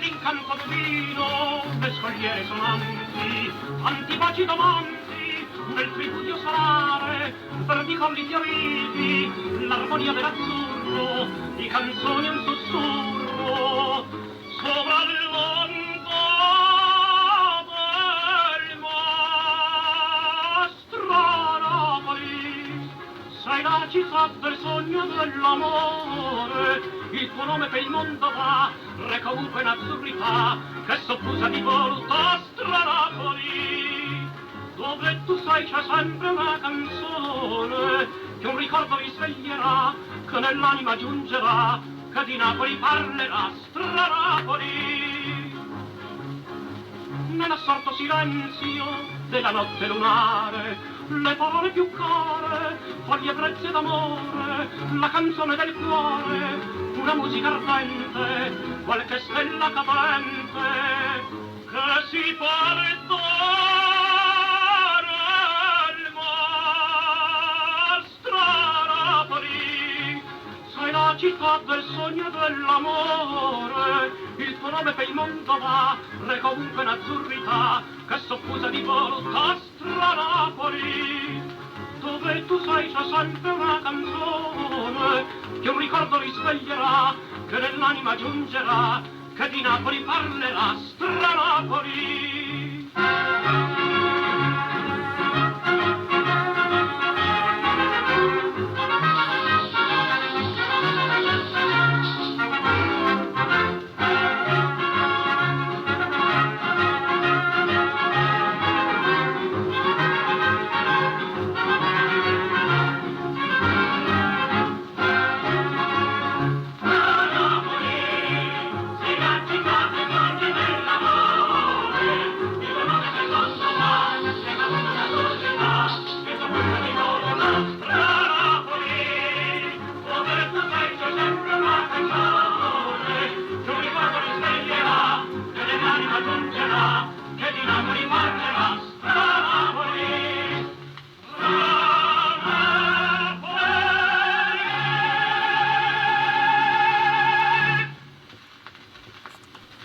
l'incanto divino, le scogliere sonanti, tanti baci d'amanti, nel tripudio solare, verdi colli fioriti, l'armonia dell'azzurro, di canzoni un sussurro, sopra il mondo del Mastranapoli. Sei la città del sogno dell'amore, il tuo nome per il mondo va, reca ovunque un'azzurrità che soffusa di voluttà. Stranapoli, dove tu sei c'è sempre una canzone che un ricordo risveglierà, che nell'anima giungerà, che di Napoli parlerà. Stranapoli, nell'assorto silenzio della notte lunare, le parole più care, foglie brezze d'amore, la canzone del cuore, una musica ardente, qualche stella cadente, che si porta nel Mastranapoli. Sei la città del sogno e dell'amore, il tuo nome per il mondo va, reca ovunque un'azzurrità che soffusa di voluttà. Stranapoli, dove tu sei c'è sempre una canzone che un ricordo risveglierà, che nell'anima giungerà, che di Napoli parlerà. Stranapoli.